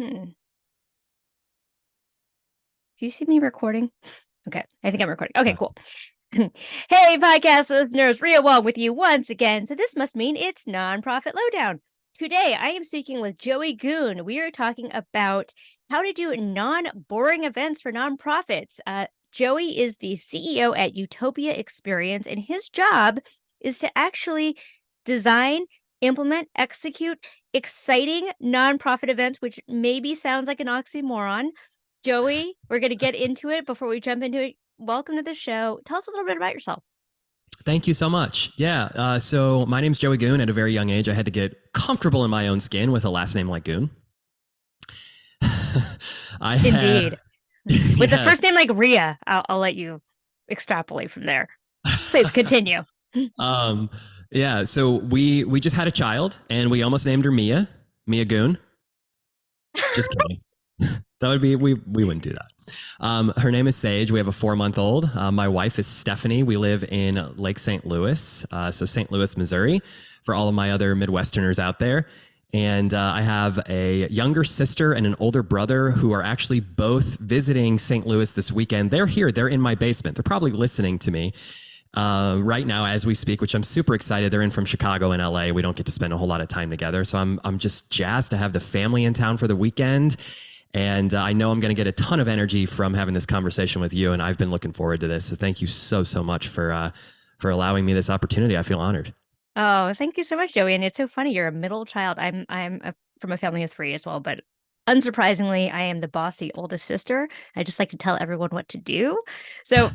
Hmm. Do you see me recording? Okay, I think I'm recording. Okay, cool. Yes. Hey, podcast listeners, Ria Wong with you once again. So this must mean it's Nonprofit Lowdown. Today, I am speaking with Joey Goone. We are talking about how to do non-boring events for nonprofits. Joey is the CEO at Utopia Experience, and his job is to actually design, implement, execute exciting nonprofit events, which maybe sounds like an oxymoron. Joey, we're going to get into it. Before we jump into it, welcome to the show. Tell us a little bit about yourself. Thank you so much. Yeah. So my name's Joey Goone. At a very young age, I had to get comfortable in my own skin with a last name like Goone. I had, Indeed. With the yes. first name like Ria, I'll let you extrapolate from there. Please continue. Um, yeah. So we just had a child, and we almost named her Mia Goone. Just kidding. That would be we wouldn't do that. Her name is Sage. We have a 4-month old. My wife is Stephanie. We live in Lake St. Louis, so St. Louis, Missouri, for all of my other Midwesterners out there. And I have a younger sister and an older brother who are actually both visiting St. Louis this weekend. They're here. They're in my basement. They're probably listening to me right now as we speak, which I'm super excited. They're in from Chicago and LA. We don't get to spend a whole lot of time together, so I'm just jazzed to have the family in town for the weekend. And I know I'm going to get a ton of energy from having this conversation with you, and I've been looking forward to this. So thank you so much for allowing me this opportunity. I feel honored. Oh, thank you so much, Joey. And it's so funny. You're a middle child. From a family of three as well, but unsurprisingly, I am the bossy oldest sister. I just like to tell everyone what to do. So,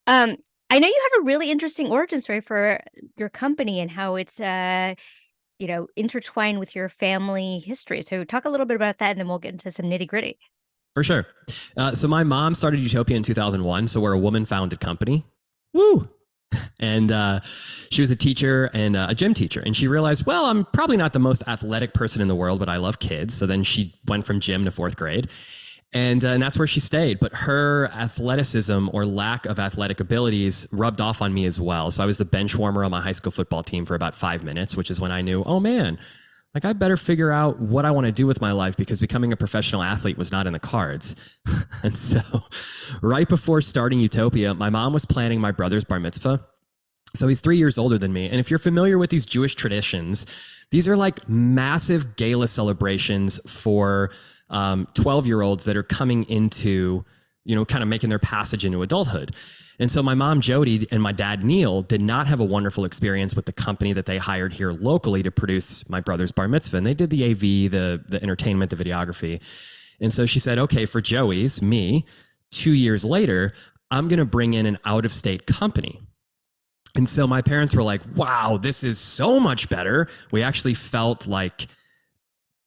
um, I know you have a really interesting origin story for your company and how it's intertwined with your family history. So talk a little bit about that and then we'll get into some nitty-gritty. For sure. So my mom started Utopia in 2001. So we're a woman-founded company. Woo! And she was a teacher and a gym teacher. And she realized, well, I'm probably not the most athletic person in the world, but I love kids. So then she went from gym to 4th grade. And that's where she stayed. But her athleticism or lack of athletic abilities rubbed off on me as well. So I was the bench warmer on my high school football team for about 5 minutes, which is when I knew, oh man, like I better figure out what I want to do with my life because becoming a professional athlete was not in the cards. And so right before starting Utopia, my mom was planning my brother's bar mitzvah. So he's 3 years older than me. And if you're familiar with these Jewish traditions, these are like massive gala celebrations for 12-year-olds that are coming into, kind of making their passage into adulthood. And so my mom, Jody, and my dad, Neil, did not have a wonderful experience with the company that they hired here locally to produce my brother's bar mitzvah. And they did the AV, the entertainment, the videography. And so she said, okay, for Joey's, me, 2 years later, I'm going to bring in an out-of-state company. And so my parents were like, wow, this is so much better. We actually felt like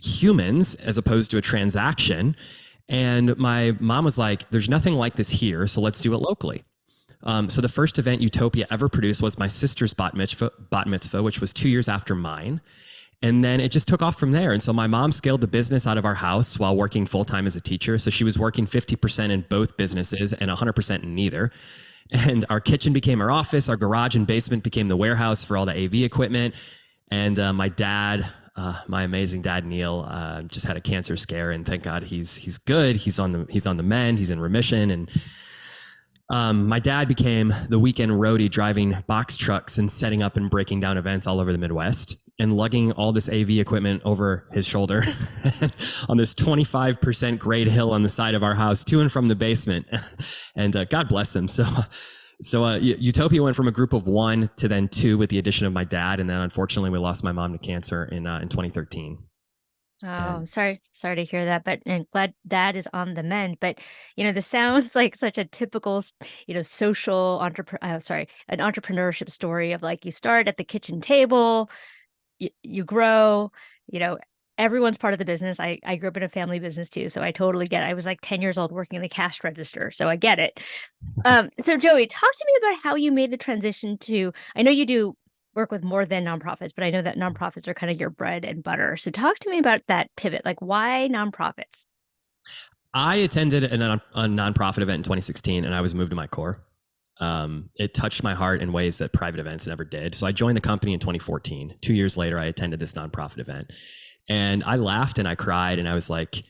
humans as opposed to a transaction. And my mom was like, there's nothing like this here, so let's do it locally. So the first event Utopia ever produced was my sister's bat mitzvah, which was 2 years after mine. And then it just took off from there. And so my mom scaled the business out of our house while working full-time as a teacher. So she was working 50% in both businesses and 100% in neither. And our kitchen became our office. Our garage and basement became the warehouse for all the AV equipment. And my dad, my amazing dad, Neil, just had a cancer scare. And thank God he's good. He's on the mend. He's in remission. And my dad became the weekend roadie driving box trucks and setting up and breaking down events all over the Midwest and lugging all this AV equipment over his shoulder on this 25% grade hill on the side of our house to and from the basement. And God bless him. So Utopia went from a group of 1 to then 2 with the addition of my dad. And then unfortunately we lost my mom to cancer in 2013. Oh, And I'm sorry to hear that, but and glad dad is on the mend. But this sounds like such a typical, social an entrepreneurship story of like you start at the kitchen table, you grow, you know, everyone's part of the business. I grew up in a family business too, so I totally get it. I was like 10 years old working in the cash register, so I get it. So Joey, talk to me about how you made the transition to, I know you do work with more than nonprofits, but I know that nonprofits are kind of your bread and butter. So talk to me about that pivot. Like why nonprofits? I attended a nonprofit event in 2016 and I was moved to my core. It touched my heart in ways that private events never did. So I joined the company in 2014. 2 years later, I attended this nonprofit event and I laughed and I cried and I was like,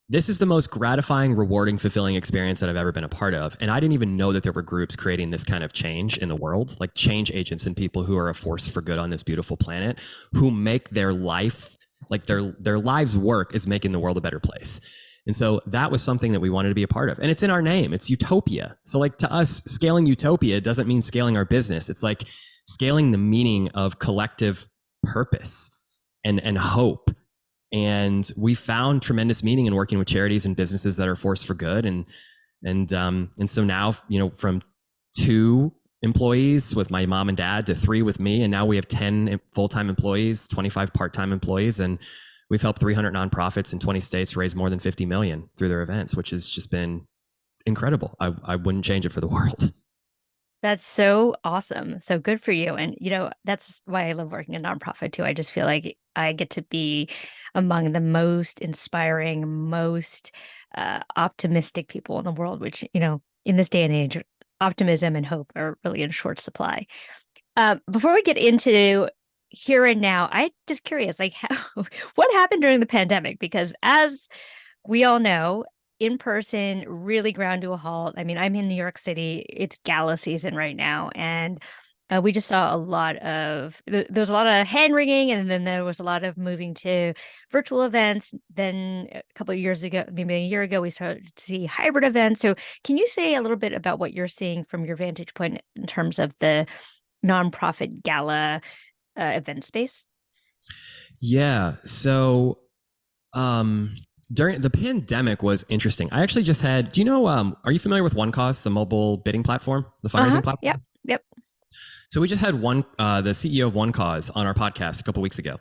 this is the most gratifying, rewarding, fulfilling experience that I've ever been a part of. And I didn't even know that there were groups creating this kind of change in the world, like change agents and people who are a force for good on this beautiful planet, who make their life, like their lives work is making the world a better place. And so that was something that we wanted to be a part of. And it's in our name. It's utopia. So like to us, scaling utopia doesn't mean scaling our business. It's like scaling the meaning of collective purpose and hope. And we found tremendous meaning in working with charities and businesses that are forced for good. And so now, from 2 employees with my mom and dad to 3 with me, and now we have 10 full-time employees, 25 part-time employees, and we've helped 300 nonprofits in 20 states raise more than 50 million through their events, which has just been incredible. I wouldn't change it for the world. That's so awesome. So good for you. And, that's why I love working in nonprofit too. I just feel like I get to be among the most inspiring, most optimistic people in the world, which, in this day and age, optimism and hope are really in short supply. Before we get into here and now, I'm just curious, like, what happened during the pandemic? Because as we all know, in person really ground to a halt. I mean, I'm in New York City. It's gala season right now. And we just saw a lot of, there was a lot of hand wringing, and then there was a lot of moving to virtual events. Then a couple of years ago, maybe a year ago, we started to see hybrid events. So can you say a little bit about what you're seeing from your vantage point in terms of the nonprofit gala event space? Yeah. So during the pandemic was interesting. I actually just had, do you know, are you familiar with OneCause, the mobile bidding platform, the Uh-huh. fundraising Yep. platform? Yep. So we just had the CEO of OneCause on our podcast a couple weeks ago.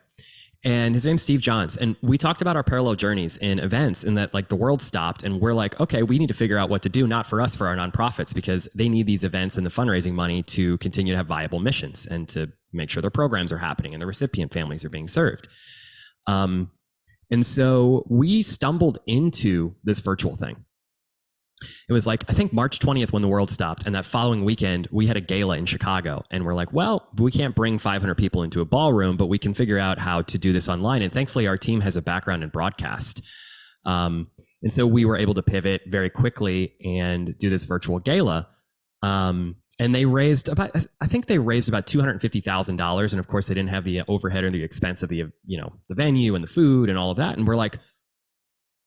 And his name's Steve Johns. And we talked about our parallel journeys in events, and that like the world stopped and we're like, okay, we need to figure out what to do, not for us, for our nonprofits, because they need these events and the fundraising money to continue to have viable missions and to make sure their programs are happening and the recipient families are being served. And so we stumbled into this virtual thing. It was like, I think March 20th when the world stopped. And that following weekend, we had a gala in Chicago. And we're like, well, we can't bring 500 people into a ballroom, but we can figure out how to do this online. And thankfully, our team has a background in broadcast. And so we were able to pivot very quickly and do this virtual gala. And they raised about, I think they raised about $250,000. And of course, they didn't have the overhead or the expense of the, the venue and the food and all of that. And we're like,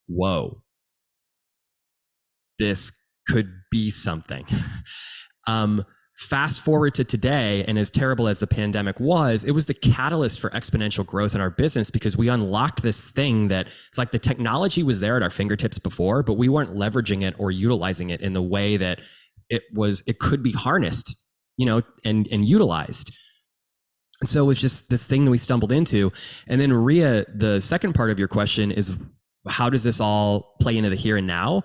whoa, this could be something. Fast forward to today, and as terrible as the pandemic was, it was the catalyst for exponential growth in our business, because we unlocked this thing that it's like the technology was there at our fingertips before, but we weren't leveraging it or utilizing it in the way that it could be harnessed, and utilized. And so it was just this thing that we stumbled into. And then Ria, the second part of your question is, how does this all play into the here and now?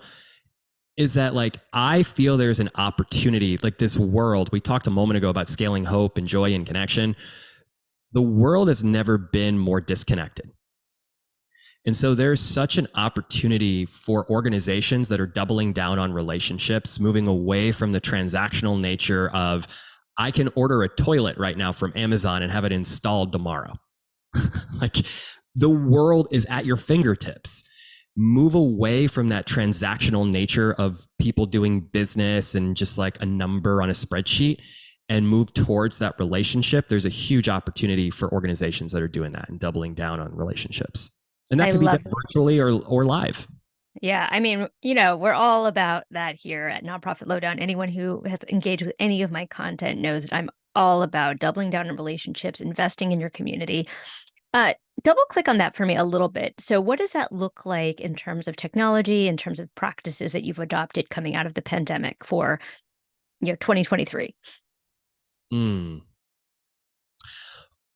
Is that like, I feel there's an opportunity, like this world, we talked a moment ago about scaling hope and joy and connection. The world has never been more disconnected. And so there's such an opportunity for organizations that are doubling down on relationships, moving away from the transactional nature of, I can order a toilet right now from Amazon and have it installed tomorrow. Like, the world is at your fingertips. Move away from that transactional nature of people doing business and just like a number on a spreadsheet, and move towards that relationship. There's a huge opportunity for organizations that are doing that and doubling down on relationships. And that I can be love done virtually or live. Yeah, I mean, we're all about that here at Nonprofit Lowdown. Anyone who has engaged with any of my content knows that I'm all about doubling down on relationships, investing in your community. Uh, Double click on that for me a little bit. So, what does that look like in terms of technology, in terms of practices that you've adopted coming out of the pandemic for 2023? Mm.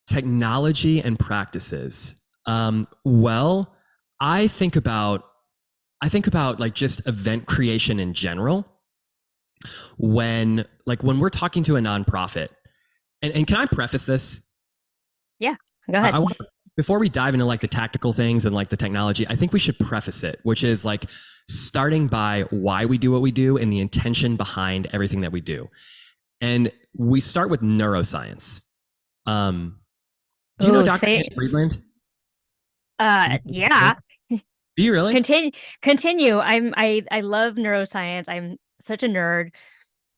Technology and practices. Well, I think about like just event creation in general. When we're talking to a nonprofit, and can I preface this? Yeah, go I ahead. want, before we dive into like the tactical things and like the technology, I think we should preface it, which is like starting by why we do what we do and the intention behind everything that we do. And we start with neuroscience. Do you know Oh, Dr. say, Ann Friedland? yeah. Do you really? Continue, continue. I love neuroscience. I'm such a nerd.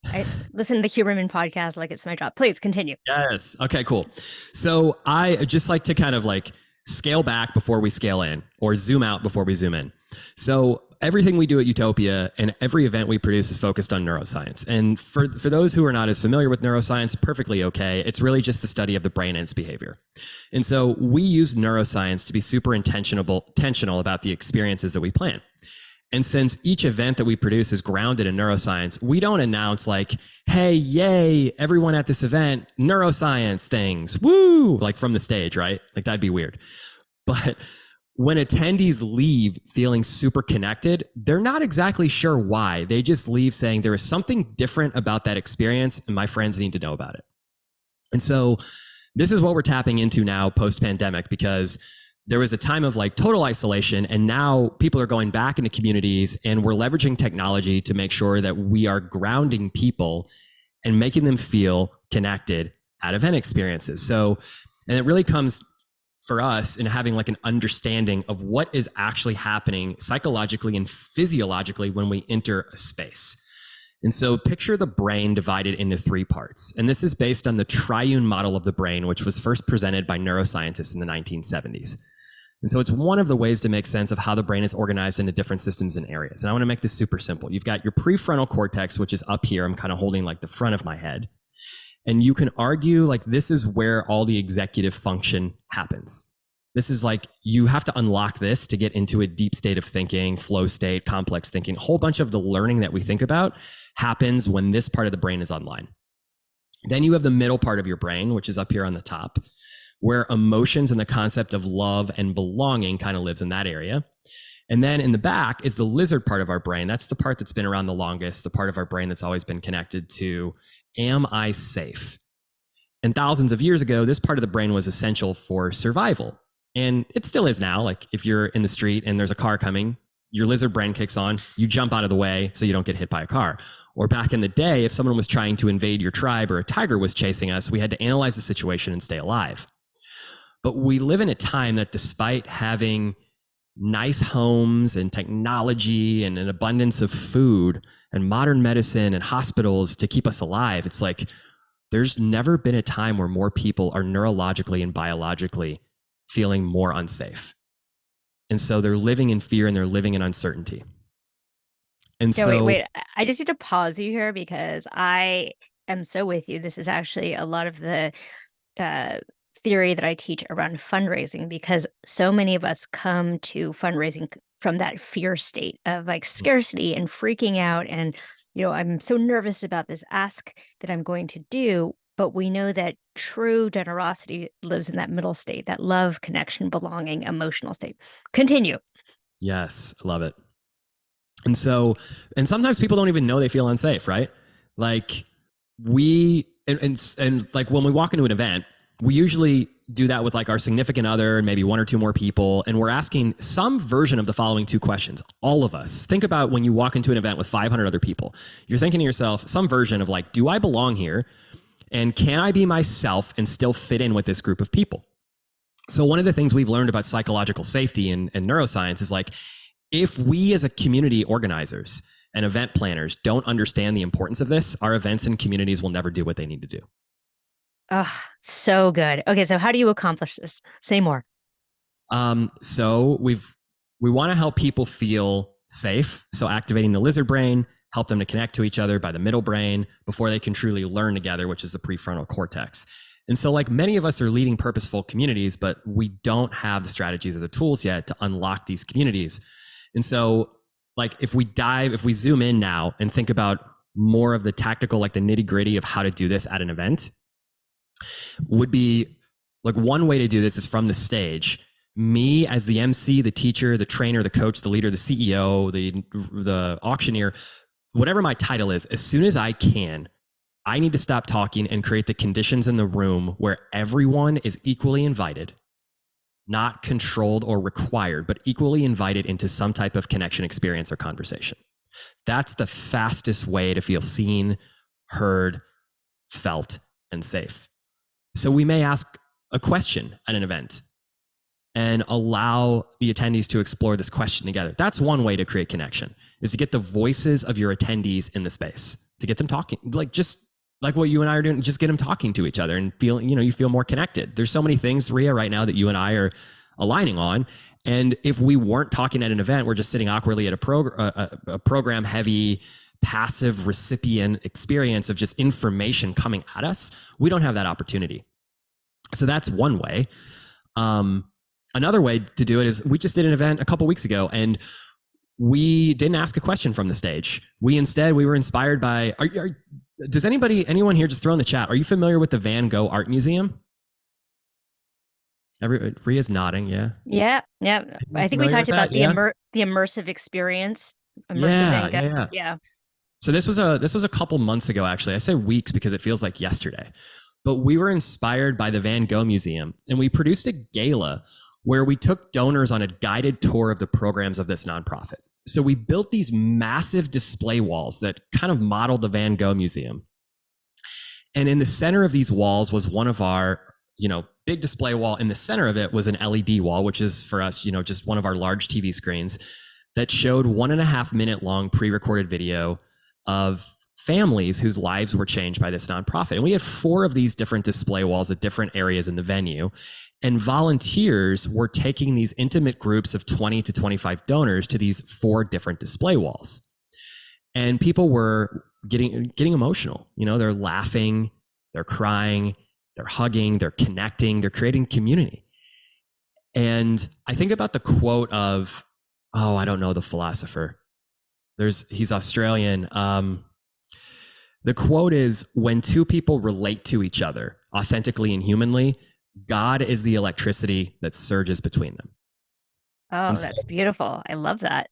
I listen to the Huberman podcast like it's my job. Please continue. Yes. Okay, cool. So I just like to kind of like scale back before we scale in, or zoom out before we zoom in. So everything we do at Utopia and every event we produce is focused on neuroscience. And for those who are not as familiar with neuroscience, perfectly okay. It's really just the study of the brain and its behavior. And so we use neuroscience to be super intentional about the experiences that we plan. And since each event that we produce is grounded in neuroscience, we don't announce like, hey, yay, everyone at this event, neuroscience things, woo, like from the stage, right? Like that'd be weird. But when attendees leave feeling super connected, they're not exactly sure why. They just leave saying there is something different about that experience, and my friends need to know about it. And so this is what we're tapping into now post-pandemic, because there was a time of like total isolation, and now people are going back into communities, and we're leveraging technology to make sure that we are grounding people and making them feel connected at event experiences. So, and it really comes for us in having like an understanding of what is actually happening psychologically and physiologically when we enter a space. And so picture the brain divided into three parts. And this is based on the triune model of the brain, which was first presented by neuroscientists in the 1970s. And so it's one of the ways to make sense of how the brain is organized into different systems and areas. And I want to make this super simple. You've got your prefrontal cortex, which is up here. I'm kind of holding like the front of my head. And you can argue like this is where all the executive function happens. This is like, you have to unlock this to get into a deep state of thinking, flow state, complex thinking. A whole bunch of the learning that we think about happens when this part of the brain is online. Then you have the middle part of your brain, which is up here on the top, where emotions and the concept of love and belonging kind of lives in that area. And then in the back is the lizard part of our brain. That's the part that's been around the longest, the part of our brain that's always been connected to, am I safe? And thousands of years ago, this part of the brain was essential for survival. And it still is now. Like if you're in the street and there's a car coming, your lizard brain kicks on, you jump out of the way so you don't get hit by a car. Or back in the day, if someone was trying to invade your tribe or a tiger was chasing us, we had to analyze the situation and stay alive. But we live in a time that despite having nice homes and technology and an abundance of food and modern medicine and hospitals to keep us alive, it's like there's never been a time where more people are neurologically and biologically feeling more unsafe. And so they're living in fear and they're living in uncertainty. And Joey, so, wait, I just need to pause you here because I am so with you. This is actually a lot of the uh, theory that I teach around fundraising, because so many of us come to fundraising from that fear state of like scarcity and freaking out. And, I'm so nervous about this ask that I'm going to do. But we know that true generosity lives in that middle state, that love, connection, belonging, emotional state. Continue. yes, I love it. And so, and sometimes people don't even know they feel unsafe, right? Like and like when we walk into an event, we usually do that with like our significant other and maybe one or two more people. And we're asking some version of the following two questions. All of us think about when you walk into an event with 500 other people, you're thinking to yourself, some version of like, do I belong here? And can I be myself and still fit in with this group of people? So one of the things we've learned about psychological safety and neuroscience is like, if we as a community organizers and event planners don't understand the importance of this, our events and communities will never do what they need to do. Oh, so good. Okay, so how do you accomplish this? Say more. So we want to help people feel safe. So activating the lizard brain, help them to connect to each other by the middle brain before they can truly learn together, which is the prefrontal cortex. And so like many of us are leading purposeful communities, but we don't have the strategies or the tools yet to unlock these communities. And so like if we zoom in now and think about more of the tactical, like the nitty gritty of how to do this at an event, would be like one way to do this is from the stage. Me as the MC, the teacher, the trainer, the coach, the leader, the CEO, the auctioneer, whatever my title is, as soon as I can, I need to stop talking and create the conditions in the room where everyone is equally invited, not controlled or required, but equally invited into some type of connection, experience, or conversation. That's the fastest way to feel seen, heard, felt, and safe. So we may ask a question at an event. and allow the attendees to explore this question together. That's one way to create connection, is to get the voices of your attendees in the space, to get them talking, like just like what you and I are doing, just get them talking to each other and feel, you feel more connected. There's so many things, Ria, right now that you and I are aligning on. And if we weren't talking at an event, we're just sitting awkwardly at a program heavy, passive recipient experience of just information coming at us, we don't have that opportunity. So that's one way. Another way to do it is we just did an event a couple weeks ago, and we didn't ask a question from the stage. We were inspired by. Does anyone here, just throw in the chat? Are you familiar with the Van Gogh Art Museum? Ria's nodding. Yeah. Yeah, yeah. You I think we familiar talked with that? about Yeah. the immersive experience, immersive Yeah. Van Gogh. Yeah. Yeah. Yeah. So this was a couple months ago, actually. I say weeks because it feels like yesterday. But we were inspired by the Van Gogh Museum, and we produced a gala where we took donors on a guided tour of the programs of this nonprofit. So we built these massive display walls that kind of modeled the Van Gogh Museum. And in the center of these walls was one of our, big display wall. In the center of it was an LED wall, which is for us, just one of our large TV screens that showed 1.5 minute long pre-recorded video of families whose lives were changed by this nonprofit. And we had 4 of these different display walls at different areas in the venue. And volunteers were taking these intimate groups of 20 to 25 donors to these 4 different display walls. And people were getting emotional. They're laughing, they're crying, they're hugging, they're connecting, they're creating community. And I think about the quote of, I don't know the philosopher. He's Australian. The quote is, when 2 people relate to each other authentically and humanly, God is the electricity that surges between them. Oh, that's beautiful. I love that.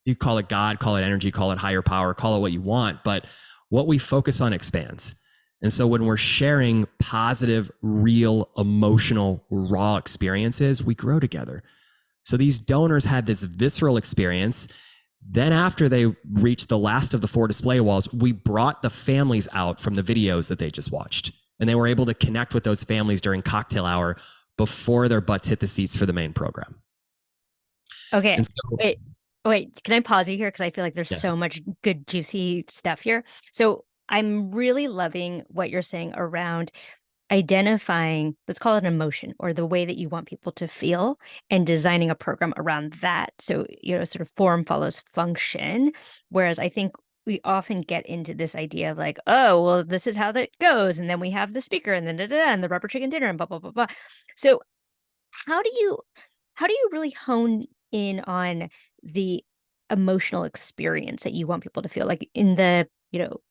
You call it God, call it energy, call it higher power, call it what you want, but what we focus on expands. And so when we're sharing positive, real, emotional, raw experiences, we grow together. So these donors had this visceral experience. Then after they reached the last of the 4 display walls, we brought the families out from the videos that they just watched. And they were able to connect with those families during cocktail hour before their butts hit the seats for the main program. Okay. And so, Wait, can I pause you here? Because I feel like there's yes. so much good, juicy stuff here. So I'm really loving what you're saying around identifying, let's call it an emotion, or the way that you want people to feel, and designing a program around that. So, sort of form follows function. Whereas I think we often get into this idea of like, oh, well, this is how that goes. And then we have the speaker and then and the rubber chicken dinner and blah, blah, blah, blah. So how do you really hone in on the emotional experience that you want people to feel, like in the,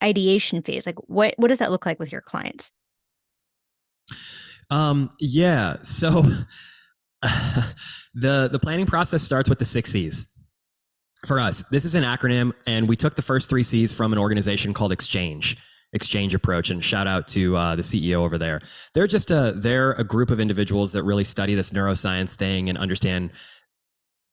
ideation phase? Like what does that look like with your clients? Yeah. So the planning process starts with the 6 C's. For us, this is an acronym, and we took the first 3 C's from an organization called Exchange Approach, and shout out to the CEO over there. They're a group of individuals that really study this neuroscience thing and understand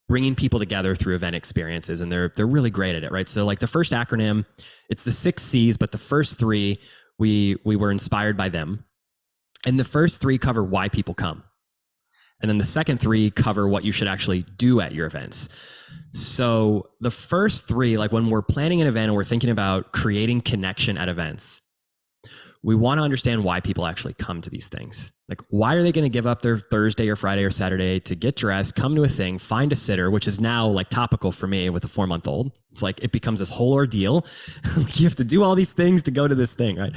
bringing people together through event experiences, and they're really great at it, right? So like the first acronym, it's the 6 C's, but the first 3 we were inspired by them. And the first 3 cover why people come. And then the second 3 cover what you should actually do at your events. So the first 3, like when we're planning an event and we're thinking about creating connection at events, we want to understand why people actually come to these things. Like, why are they going to give up their Thursday or Friday or Saturday to get dressed, come to a thing, find a sitter, which is now like topical for me with a 4-month-old. It's like, it becomes this whole ordeal. You have to do all these things to go to this thing, right?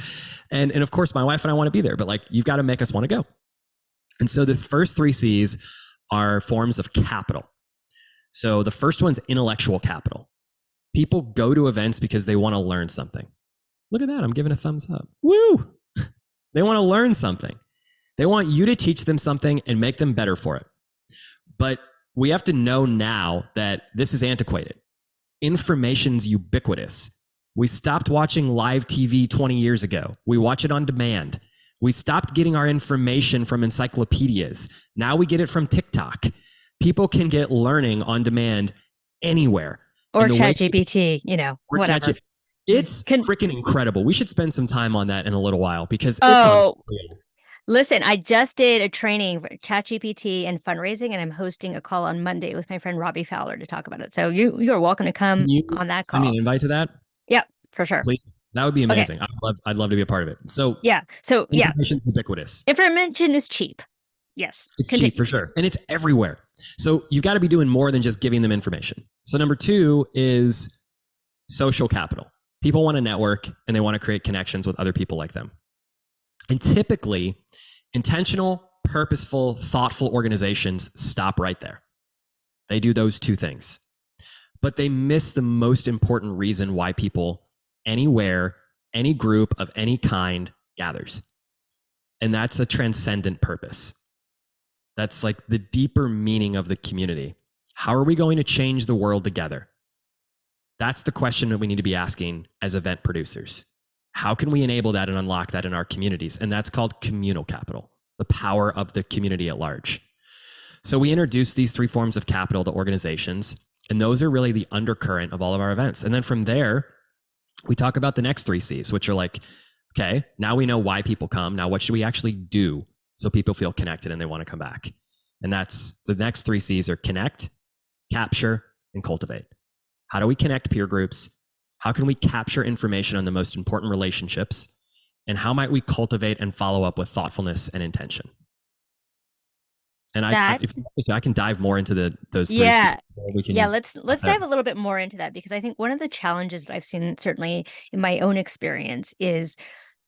And of course, my wife and I want to be there, but like, you've got to make us want to go. And so the first 3 C's are forms of capital. So the first one's intellectual capital. People go to events because they want to learn something. Look at that. I'm giving a thumbs up. Woo! They want to learn something. They want you to teach them something and make them better for it. But we have to know now that this is antiquated. Information's ubiquitous. We stopped watching live TV 20 years ago. We watch it on demand. We stopped getting our information from encyclopedias. Now we get it from TikTok. People can get learning on demand anywhere. Or ChatGPT, whatever. It's freaking incredible. We should spend some time on that in a little while because it's oh, unreal. Listen, I just did a training for ChatGPT and fundraising, and I'm hosting a call on Monday with my friend Robbie Fowler to talk about it. So you are welcome to come Can you on that send me an call. invite to that? Yep, for sure. Please. That would be Okay. amazing. I'd love to be a part of it. So Yeah. So yeah, information is ubiquitous. information is cheap. Yes. It's cheap Continue. for sure. And it's everywhere. So you've got to be doing more than just giving them information. So number two is social capital. People want to network and they want to create connections with other people like them. And typically, intentional, purposeful, thoughtful organizations stop right there. They do those two things. But they miss the most important reason why people anywhere, any group of any kind gathers. And that's a transcendent purpose. That's like the deeper meaning of the community. How are we going to change the world together? That's the question that we need to be asking as event producers. How can we enable that and unlock that in our communities? And that's called communal capital, the power of the community at large. So we introduced these three forms of capital to organizations, and those are really the undercurrent of all of our events. And then from there, we talk about the next three C's, which are like, okay, now we know why people come. Now, what should we actually do so people feel connected and they want to come back? And that's the next three C's are connect, capture, and cultivate. How do we connect peer groups? How can we capture information on the most important relationships? And how might we cultivate and follow up with thoughtfulness and intention? And That I can dive more into those three C's. yeah. We Yeah, can. let's dive a little bit more into that because I think one of the challenges that I've seen certainly in my own experience is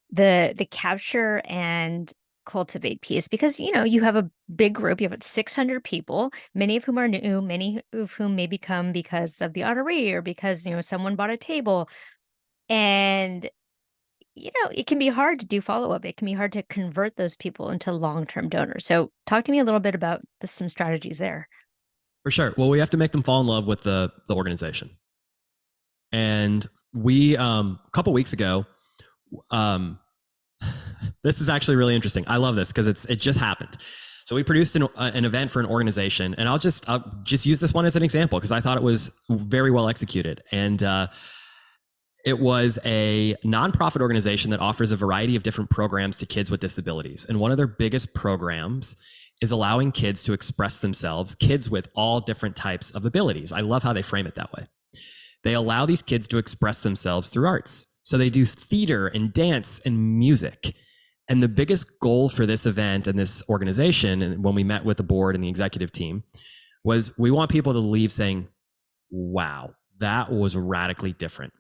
the capture and cultivate piece because you have a big group, you have 600 people, many of whom are new, many of whom may come because of the honoree or because someone bought a table. And it can be hard to do follow-up. It can be hard to convert those people into long-term donors. So talk to me a little bit about some strategies there. For sure. Well, we have to make them fall in love with the organization. And we a couple weeks ago, this is actually really interesting. I love this because it just happened. So we produced an event for an organization, and I'll just use this one as an example because I thought it was very well executed. And it was a nonprofit organization that offers a variety of different programs to kids with disabilities. And one of their biggest programs is allowing kids to express themselves, kids with all different types of abilities. I love how they frame it that way. They allow these kids to express themselves through arts. So they do theater and dance and music. And the biggest goal for this event and this organization, and when we met with the board and the executive team, was we want people to leave saying, wow, that was radically different.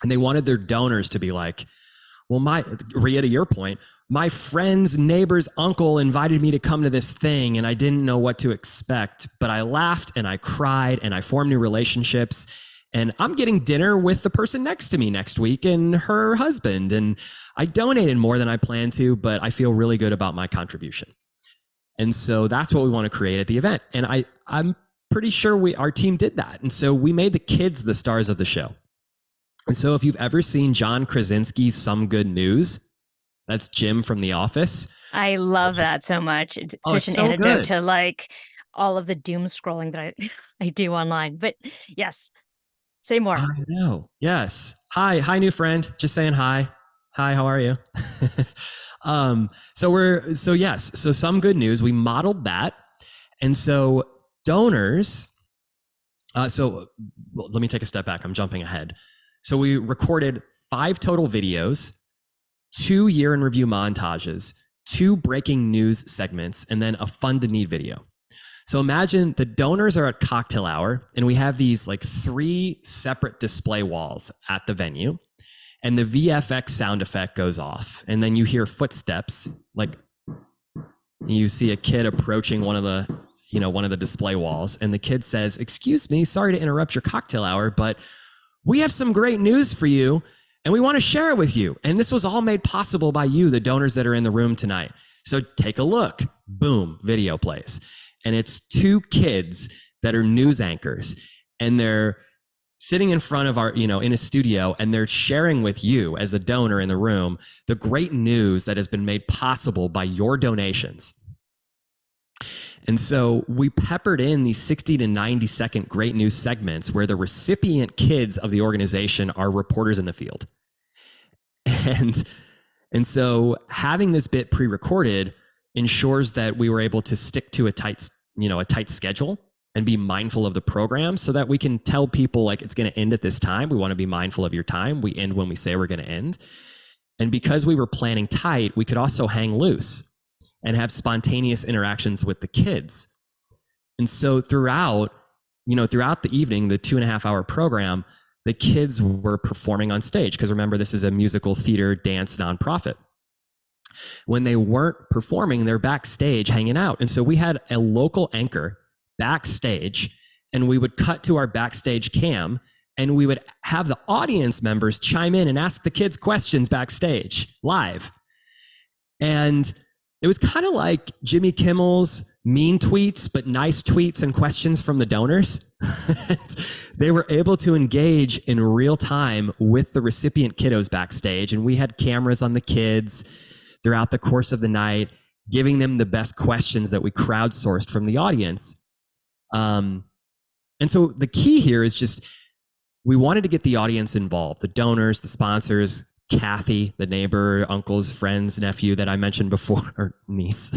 And they wanted their donors to be like, well, Rhea, to your point, my friend's neighbor's uncle invited me to come to this thing and I didn't know what to expect, but I laughed and I cried and I formed new relationships. And I'm getting dinner with the person next to me next week and her husband. And I donated more than I planned to, but I feel really good about my contribution. And so that's what we want to create at the event. And I'm pretty sure our team did that. And so we made the kids the stars of the show. And so if you've ever seen John Krasinski's Some Good News, that's Jim from The Office. I love that so much. It's such an so antidote good. to like all of the doom scrolling that I do online. But yes, say more. I know. Yes. Hi, new friend. Just saying hi. Hi, how are you? So Some Good News. We modeled that. And so donors, let me take a step back. I'm jumping ahead. So we recorded 5 total videos, 2 year in review montages, 2 breaking news segments, and then a fun to need video. So imagine the donors are at cocktail hour and we have these like 3 separate display walls at the venue, and the VFX sound effect goes off. And then you hear footsteps, like you see a kid approaching one of the display walls, and the kid says, "Excuse me, sorry to interrupt your cocktail hour, but we have some great news for you and we want to share it with you. And this was all made possible by you, the donors that are in the room tonight. So take a look." Boom, video plays. And it's 2 kids that are news anchors, and they're sitting in front of in a studio, and they're sharing with you as a donor in the room the great news that has been made possible by your donations. And so we peppered in these 60 to 90 second great news segments where the recipient kids of the organization are reporters in the field. And And so having this bit pre-recorded ensures that we were able to stick to a tight schedule and be mindful of the program so that we can tell people like it's going to end at this time. We want to be mindful of your time. We end when we say we're going to end. And because we were planning tight, we could also hang loose and have spontaneous interactions with the kids. And so throughout the evening, the 2.5 hour program, the kids were performing on stage because remember, this is a musical theater dance nonprofit. When they weren't performing, they're backstage hanging out. And so we had a local anchor backstage, and we would cut to our backstage cam, and we would have the audience members chime in and ask the kids questions backstage live. And it was kind of like Jimmy Kimmel's mean tweets, but nice tweets and questions from the donors. They were able to engage in real time with the recipient kiddos backstage. And we had cameras on the kids throughout the course of the night, giving them the best questions that we crowdsourced from the audience. And so the key here is just, we wanted to get the audience involved, the donors, the sponsors, Kathy, the neighbor, uncle's friend's nephew that I mentioned before, or niece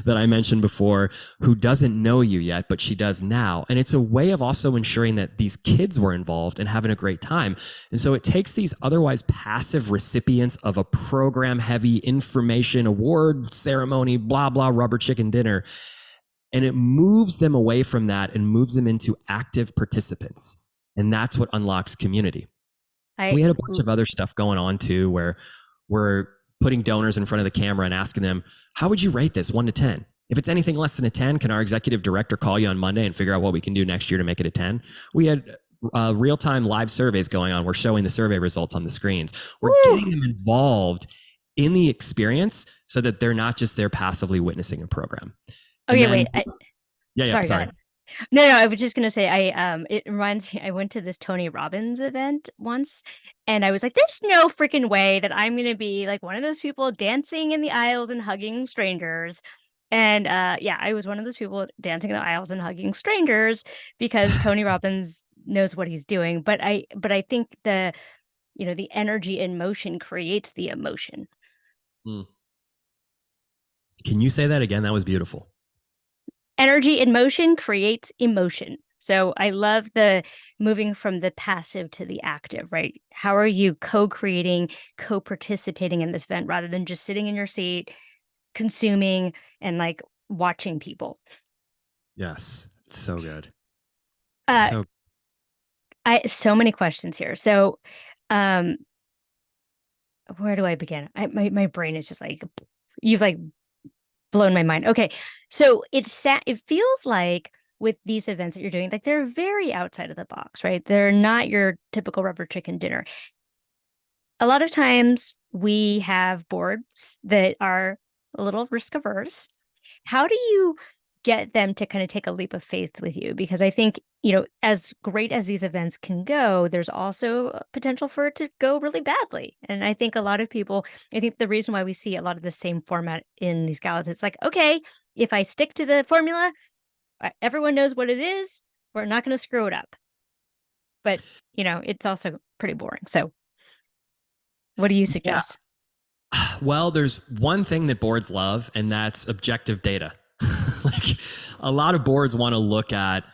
that I mentioned before, who doesn't know you yet, but she does now. And it's a way of also ensuring that these kids were involved and having a great time. And so it takes these otherwise passive recipients of a program heavy information award ceremony, blah, blah, rubber chicken dinner, and it moves them away from that and moves them into active participants. And that's what unlocks community. We had a bunch of other stuff going on too, where we're putting donors in front of the camera and asking them, how would you rate this 1 to 10? If it's anything less than a 10, can our executive director call you on Monday and figure out what we can do next year to make it a 10? We had real-time live surveys going on. We're showing the survey results on the screens. We're getting them involved in the experience so that they're not just there passively witnessing a program. Okay, wait. Sorry. No, I was just gonna say, it reminds me, I went to this Tony Robbins event once, and I was like, there's no freaking way that I'm gonna be like one of those people dancing in the aisles and hugging strangers. And yeah, I was one of those people dancing in the aisles and hugging strangers because Tony Robbins knows what he's doing. But I think the energy in motion creates the emotion. Mm. Can you say that again? That was beautiful. Energy in motion creates emotion. So I love the moving from the passive to the active, right? How are you co-creating, co-participating in this event rather than just sitting in your seat, consuming and like watching people? Yes, it's so good. So so many questions here. So where do I begin? My brain is just like, you've like blown my mind. Okay. So it feels like with these events that you're doing, like they're very outside of the box, right? They're not your typical rubber chicken dinner. A lot of times we have boards that are a little risk averse. How do you get them to kind of take a leap of faith with you? Because I think, as great as these events can go, there's also potential for it to go really badly. And I think I think the reason why we see a lot of the same format in these galas, it's like, okay, if I stick to the formula, everyone knows what it is. We're not going to screw it up. But, it's also pretty boring. So what do you suggest? Yeah. Well, there's one thing that boards love, and that's objective data. Like a lot of boards want to look at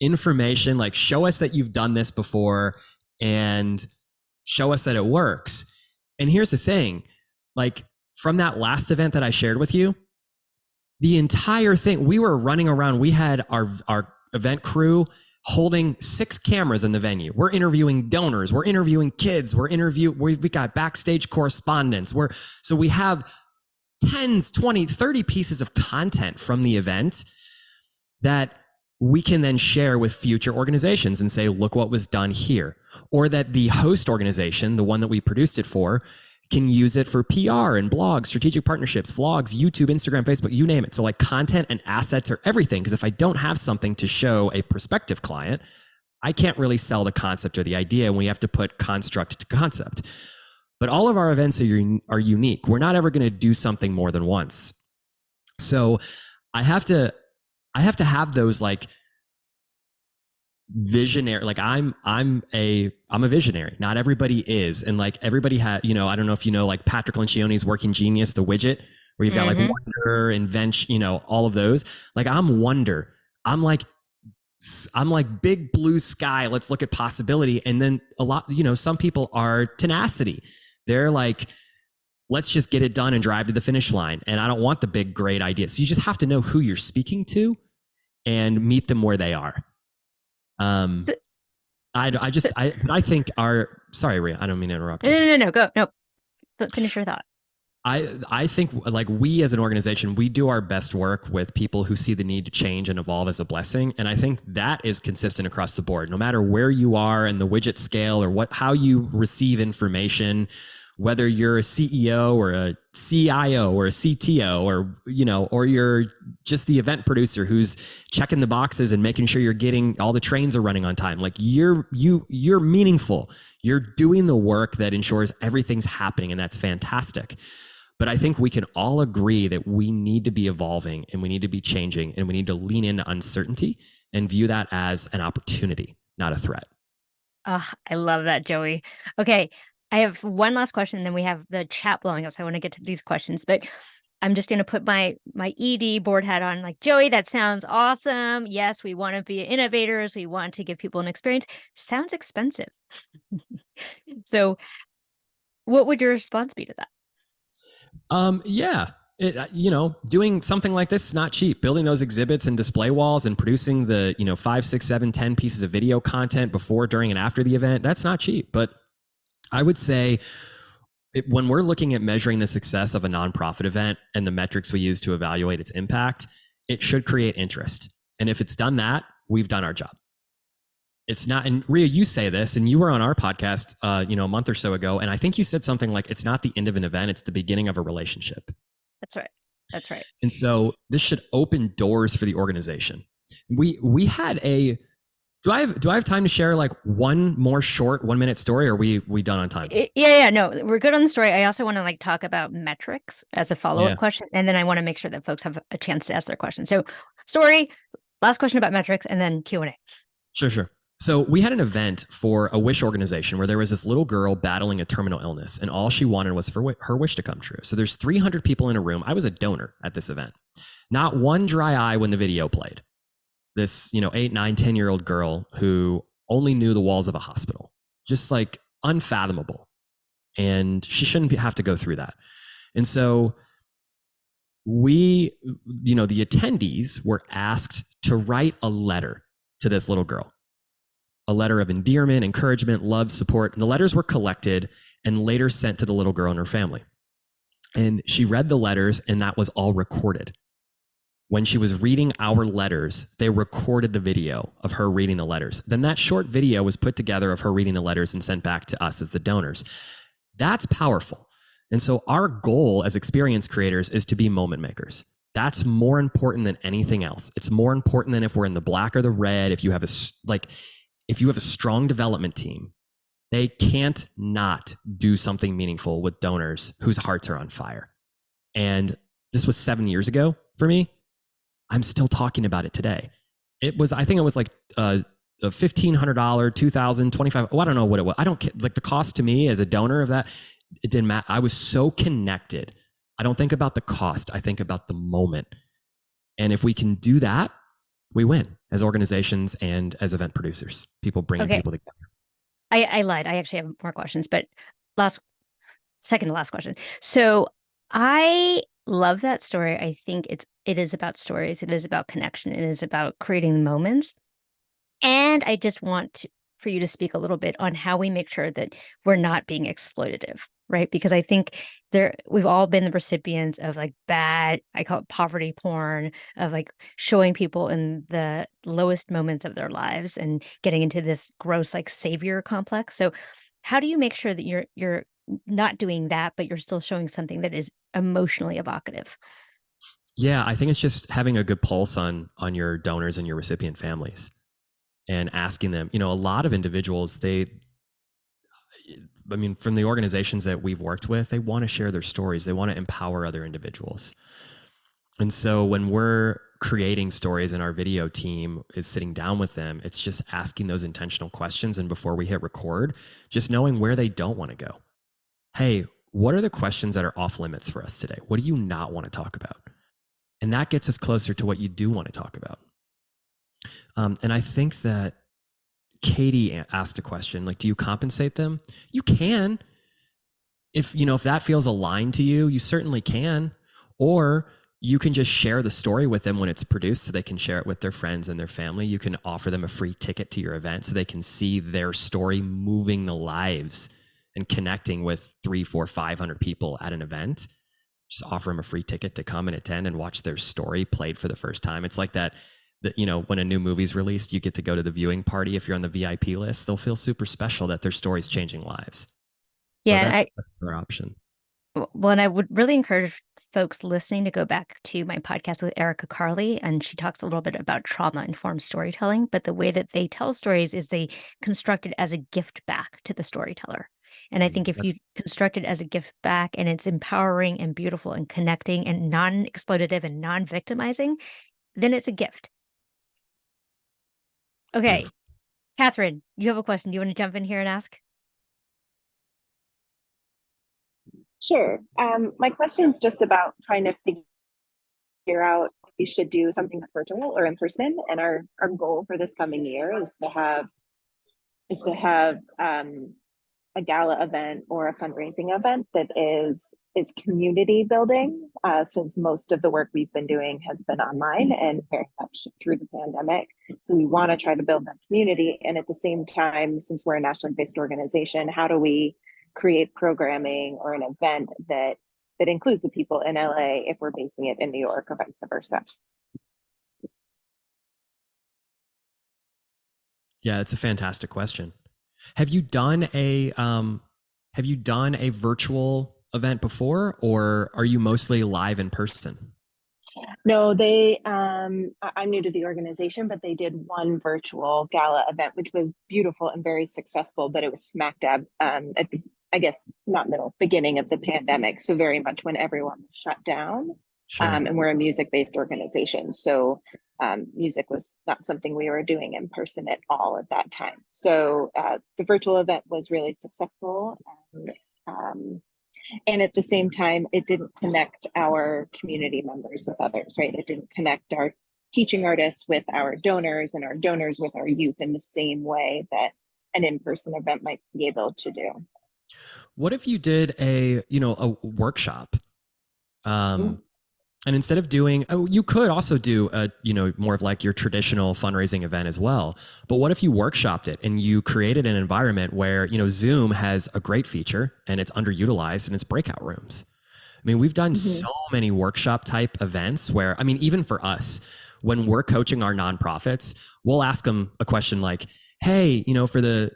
information, like show us that you've done this before and show us that it works. And here's the thing, like from that last event that I shared with you, the entire thing, we were running around. We had our event crew holding 6 cameras in the venue. We're interviewing donors. We're interviewing kids. We've got backstage correspondents. So we have 10s, 20, 30 pieces of content from the event that we can then share with future organizations and say, look what was done here. Or that the host organization, the one that we produced it for, can use it for PR and blogs, strategic partnerships, vlogs, YouTube, Instagram, Facebook, you name it. So like content and assets are everything. Because if I don't have something to show a prospective client, I can't really sell the concept or the idea, and we have to put construct to concept. But all of our events are unique. We're not ever going to do something more than once. So I have to have those like visionary. Like I'm a visionary. Not everybody is. And like everybody had, I don't know if you know, like Patrick Lencioni's Working Genius, the widget, where you've got like Mm-hmm. wonder, invention, all of those. Like I'm wonder. I'm like I'm like big blue sky. Let's look at possibility. And then some people are tenacity. They're like, let's just get it done and drive to the finish line. And I don't want the big, great ideas. So you just have to know who you're speaking to and meet them where they are. Um, So, so, I think sorry, Rhea, I don't mean to interrupt no, you. no, no, no, go, no, finish your thought. I think like we as an organization, we do our best work with people who see the need to change and evolve as a blessing. And I think that is consistent across the board, no matter where you are in the widget scale or how you receive information, whether you're a CEO or a CIO or a CTO or you're just the event producer who's checking the boxes and making sure you're getting all the trains are running on time. Like you're meaningful. You're doing the work that ensures everything's happening, and that's fantastic. But I think we can all agree that we need to be evolving and we need to be changing and we need to lean into uncertainty and view that as an opportunity, not a threat. Oh, I love that, Joey. Okay, I have one last question, then we have the chat blowing up, so I wanna get to these questions, but I'm just gonna put my ED board hat on, like, "Joey, that sounds awesome. Yes, we wanna be innovators, we want to give people an experience. Sounds expensive." So, what would your response be to that? Yeah. Doing something like this is not cheap. Building those exhibits and display walls and producing the, 5, 6, 7, 10 pieces of video content before, during, and after the event, that's not cheap. But I would say when we're looking at measuring the success of a nonprofit event and the metrics we use to evaluate its impact, it should create interest. And if it's done that, we've done our job. It's not, and Rhea, you say this, and you were on our podcast, a month or so ago, and I think you said something like, "It's not the end of an event; it's the beginning of a relationship." That's right. That's right. And so this should open doors for the organization. We had a. Do I have time to share like one more short 1 minute story? Or are we done on time? Yeah, no, we're good on the story. I also want to like talk about metrics as a Yeah. follow-up question, and then I want to make sure that folks have a chance to ask their question. So, story, last question about metrics, and then Q&A. Sure, sure. So we had an event for a wish organization where there was this little girl battling a terminal illness, and all she wanted was for her wish to come true. So there's 300 people in a room. I was a donor at this event. Not one dry eye when the video played. This 8, 9, 10-year-old girl who only knew the walls of a hospital, just like unfathomable, and she shouldn't have to go through that. And so we, the attendees were asked to write a letter to this little girl, a letter of endearment, encouragement, love, support. And the letters were collected and later sent to the little girl and her family. And she read the letters, and that was all recorded. When she was reading our letters, they recorded the video of her reading the letters. Then that short video was put together of her reading the letters and sent back to us as the donors. That's powerful. And so our goal as experience creators is to be moment makers. That's more important than anything else. It's more important than if we're in the black or the red. If you have a strong development team, they can't not do something meaningful with donors whose hearts are on fire. And this was 7 years ago for me. I'm still talking about it today. I think it was like a $1,500, 2,000, 25. Oh, I don't know what it was. I don't like the cost to me as a donor of that. It didn't matter. I was so connected. I don't think about the cost. I think about the moment. And if we can do that, we win as organizations and as event producers, people bringing Okay, people together. I lied. I actually have more questions, but last second to last question. So I love that story. I think it is about stories. It is about connection. It is about creating moments. And I just want for you to speak a little bit on how we make sure that we're not being exploitative, right? Because I think we've all been the recipients of like bad, I call it poverty porn, of like showing people in the lowest moments of their lives and getting into this gross like savior complex. So how do you make sure that you're not doing that, but you're still showing something that is emotionally evocative? Yeah, I think it's just having a good pulse on your donors and your recipient families and asking them. A lot of individuals, from the organizations that we've worked with, they want to share their stories. They want to empower other individuals. And so when we're creating stories and our video team is sitting down with them, it's just asking those intentional questions. And before we hit record, just knowing where they don't want to go. Hey, what are the questions that are off limits for us today? What do you not want to talk about? And that gets us closer to what you do want to talk about. And I think that Katie asked a question like, do you compensate them? You can. If that feels aligned to you, you certainly can. Or you can just share the story with them when it's produced so they can share it with their friends and their family. You can offer them a free ticket to your event so they can see their story moving the lives and connecting with 300, 400, 500 people at an event. Just offer them a free ticket to come and attend and watch their story played for the first time. It's like that, when a new movie's released, you get to go to the viewing party. If you're on the VIP list, they'll feel super special that their story's changing lives. So Yeah, that's their option. well, and I would really encourage folks listening to go back to my podcast with Erica Carley, and she talks a little bit about trauma-informed storytelling. But the way that they tell stories is they construct it as a gift back to the storyteller. And I think if you construct it as a gift back and it's empowering and beautiful and connecting and non-exploitative and non-victimizing, then it's a gift. Okay, Beautiful. Catherine, you have a question. Do you want to jump in here and ask? Sure. My question is just about trying to figure out if we should do something that's virtual or in person. And our goal for this coming year is to have a gala event or a fundraising event that is community building, since most of the work we've been doing has been online and very much through the pandemic. So we want to try to build that community. And at the same time, since we're a nationally based organization, how do we create programming or an event that includes the people in LA if we're basing it in New York or vice versa? Yeah, it's a fantastic question. Have you done a virtual event before, or are you mostly live in person? No, I'm new to the organization, but they did one virtual gala event, which was beautiful and very successful, but it was smack dab at the, I guess, not beginning of the pandemic. So very much when everyone was shut down. Sure. And we're a music-based organization. So music was not something we were doing in person at all at that time. So the virtual event was really successful. And at the same time, it didn't connect our community members with others, right? It didn't connect our teaching artists with our donors and our donors with our youth in the same way that an in-person event might be able to do. What if you did a workshop? And instead of doing, you could also do a, more of like your traditional fundraising event as well. But what if you workshopped it and you created an environment where, Zoom has a great feature and it's underutilized and it's breakout rooms. I mean, we've done so many workshop type events where, even for us, when we're coaching our nonprofits, we'll ask them a question like, hey, for the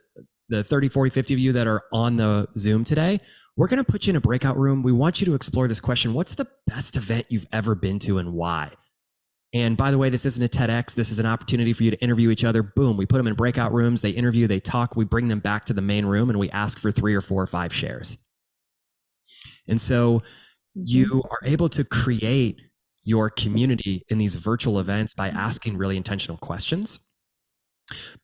30, 40, 50 of you that are on the Zoom today, we're going to put you in a breakout room. We want you to explore this question. What's the best event you've ever been to and why? And by the way, this isn't a TEDx. This is an opportunity for you to interview each other. Boom. We put them in breakout rooms. They interview, they talk. We bring them back to the main room and we ask for 3 or 4 or 5 shares. And so you are able to create your community in these virtual events by asking really intentional questions,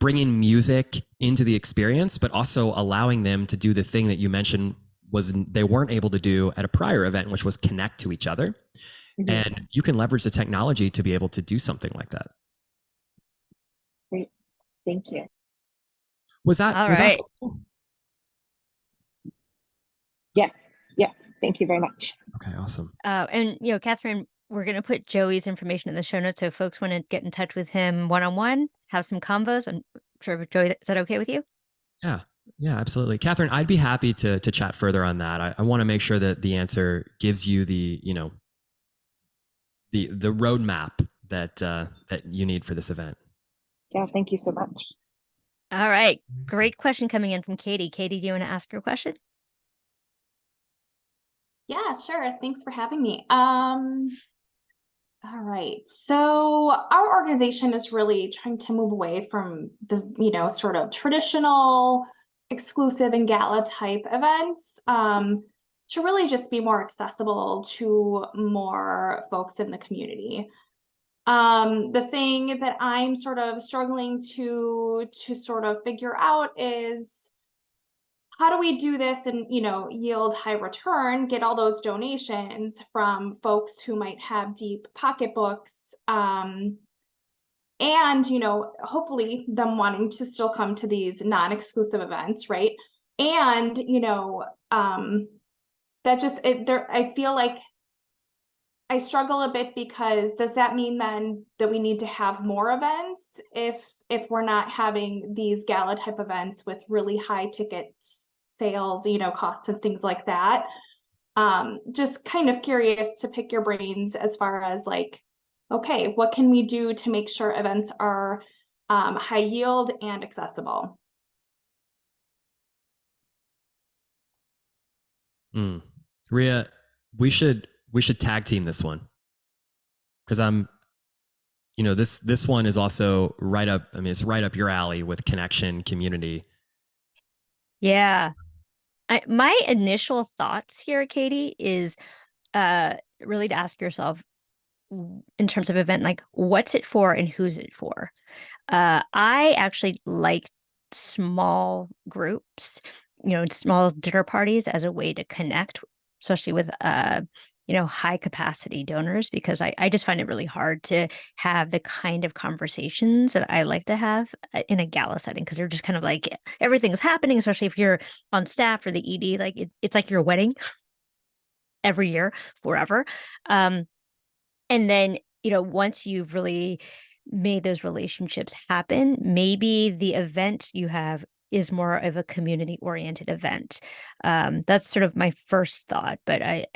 bringing music into the experience, but also allowing them to do the thing that you mentioned was they weren't able to do at a prior event, which was connect to each other. And you can leverage the technology to be able to do something like that. Great. Thank you. Was that helpful? Yes. Thank you very much. Okay, awesome. And Catherine, we're going to put Joey's information in the show notes. So if folks want to get in touch with him one-on-one, have some combos. I'm sure, Joey, is that okay with you? Yeah, absolutely. Catherine, I'd be happy to chat further on that. I want to make sure that the answer gives you the roadmap that you need for this event. Yeah, thank you so much. All right. Great question coming in from Katie. Katie, do you want to ask your question? Yeah, sure. Thanks for having me. All right. So our organization is really trying to move away from the, sort of traditional exclusive and gala type events, to really just be more accessible to more folks in the community. The thing that I'm sort of struggling to sort of figure out is, how do we do this and, yield high return, get all those donations from folks who might have deep pocketbooks, and, hopefully them wanting to still come to these non-exclusive events, right? And, that just there I feel like I struggle a bit, because does that mean then that we need to have more events if we're not having these gala type events with really high ticket sales, costs and things like that? Just kind of curious to pick your brains as far as like, okay, what can we do to make sure events are high yield and accessible? Ria, we should tag team this one, because this one is also right up. I mean, it's right up your alley with connection, community. Yeah. My initial thoughts here, Katie, is really to ask yourself, in terms of event, like, what's it for and who's it for? I actually like small groups, small dinner parties as a way to connect, especially with high capacity donors, because I just find it really hard to have the kind of conversations that I like to have in a gala setting, because they're just kind of like everything's happening, especially if you're on staff for the ED. Like it's like your wedding every year, forever. Um, and then, once you've really made those relationships happen, maybe the event you have is more of a community-oriented event. That's sort of my first thought, but I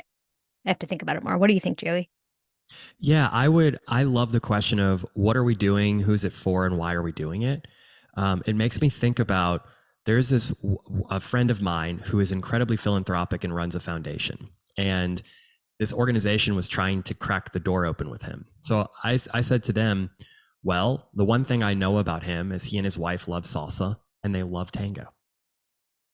have to think about it more. What do you think, Joey? Yeah, I love the question of what are we doing, who's it for, and why are we doing it? It makes me think about, there's a friend of mine who is incredibly philanthropic and runs a foundation. And this organization was trying to crack the door open with him. So I said to them, well, the one thing I know about him is he and his wife love salsa and they love tango.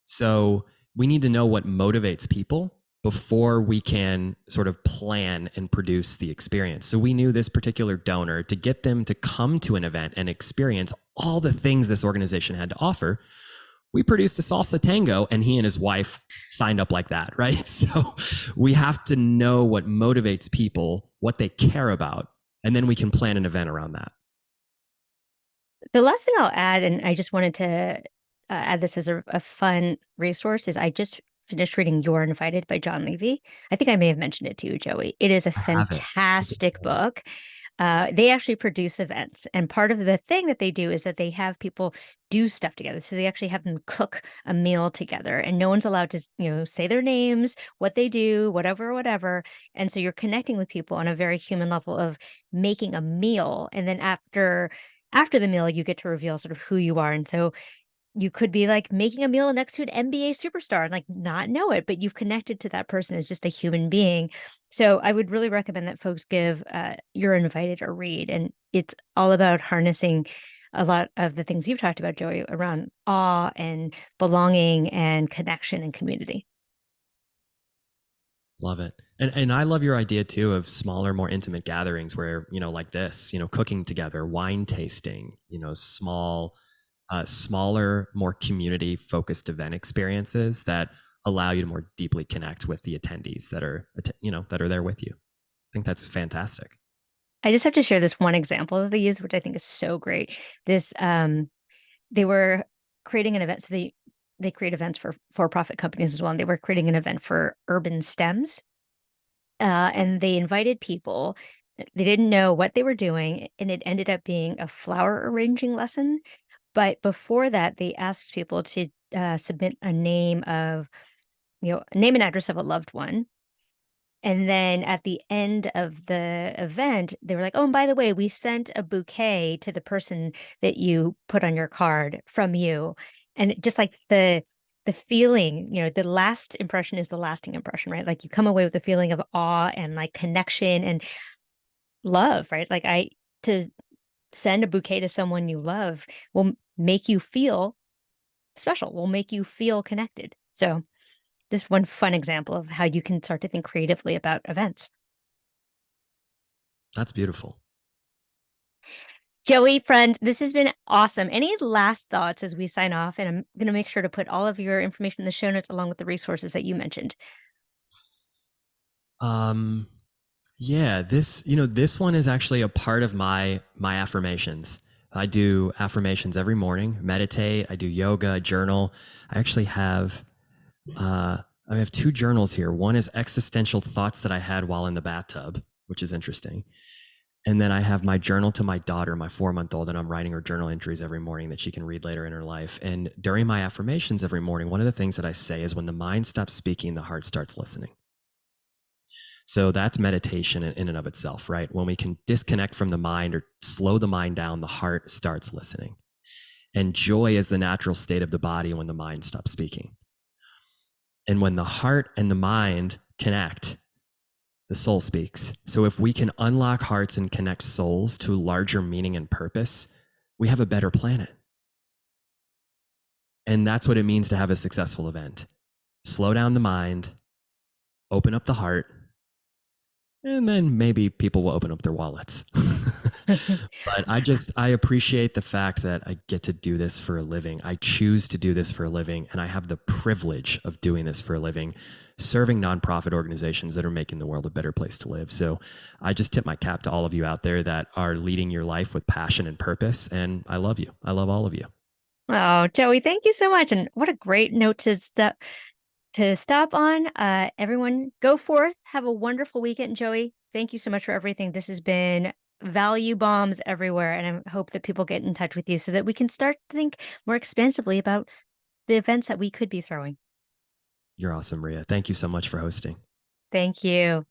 So we need to know what motivates people before we can sort of plan and produce the experience. So we knew this particular donor, to get them to come to an event and experience all the things this organization had to offer, we produced a salsa tango, and he and his wife signed up like that, right? So we have to know what motivates people, what they care about, and then we can plan an event around that. The last thing I'll add, and I just wanted to add this as a fun resource, is I just finished reading You're Invited by John Levy. I think I may have mentioned it to you, Joey. It is a I have it. fantastic book. They actually produce events, and part of the thing that they do is that they have people do stuff together. So they actually have them cook a meal together, and no one's allowed to, say their names, what they do, whatever, whatever. And so you're connecting with people on a very human level of making a meal, and then after the meal, you get to reveal sort of who you are. And so you could be like making a meal next to an NBA superstar and like not know it, but you've connected to that person as just a human being. So I would really recommend that folks give You're Invited a read. And it's all about harnessing a lot of the things you've talked about, Joey, around awe and belonging and connection and community. Love it. And I love your idea too of smaller, more intimate gatherings where, like this, cooking together, wine tasting, smaller, more community focused event experiences that allow you to more deeply connect with the attendees that are there with you. I think that's fantastic. I just have to share this one example that they use, which I think is so great. This they were creating an event. So they create events for profit companies as well. And they were creating an event for urban STEMs. And they invited people. They didn't know what they were doing, and it ended up being a flower arranging lesson. But before that, they asked people to submit a name a name and address of a loved one. And then at the end of the event, they were like, "Oh, and by the way, we sent a bouquet to the person that you put on your card from you." And just like the feeling, the last impression is the lasting impression, right? Like you come away with a feeling of awe and like connection and love, right? Like to send a bouquet to someone you love will make you feel special, will make you feel connected. So just one fun example of how you can start to think creatively about events. That's beautiful. Joey, friend, this has been awesome. Any last thoughts as we sign off? And I'm going to make sure to put all of your information in the show notes along with the resources that you mentioned. Um, yeah, this one is actually a part of my affirmations. I do affirmations every morning, meditate, I do yoga, journal. I actually have I have two journals here. One is existential thoughts that I had while in the bathtub, which is interesting. And then I have my journal to my daughter, my 4-month-old, and I'm writing her journal entries every morning that she can read later in her life. And during my affirmations every morning, one of the things that I say is when the mind stops speaking, the heart starts listening. So that's meditation in and of itself, right? When we can disconnect from the mind or slow the mind down, the heart starts listening. And joy is the natural state of the body when the mind stops speaking. And when the heart and the mind connect, the soul speaks. So if we can unlock hearts and connect souls to larger meaning and purpose, we have a better planet. And that's what it means to have a successful event. Slow down the mind, open up the heart, and then maybe people will open up their wallets. But I appreciate the fact that I get to do this for a living. I choose to do this for a living, and I have the privilege of doing this for a living, serving nonprofit organizations that are making the world a better place to live. So I just tip my cap to all of you out there that are leading your life with passion and purpose. And I love you. I love all of you. Oh, Joey, thank you so much. And what a great note to stop on. Everyone, go forth. Have a wonderful weekend, Joey. Thank you so much for everything. This has been value bombs everywhere. And I hope that people get in touch with you so that we can start to think more expansively about the events that we could be throwing. You're awesome, Maria. Thank you so much for hosting. Thank you.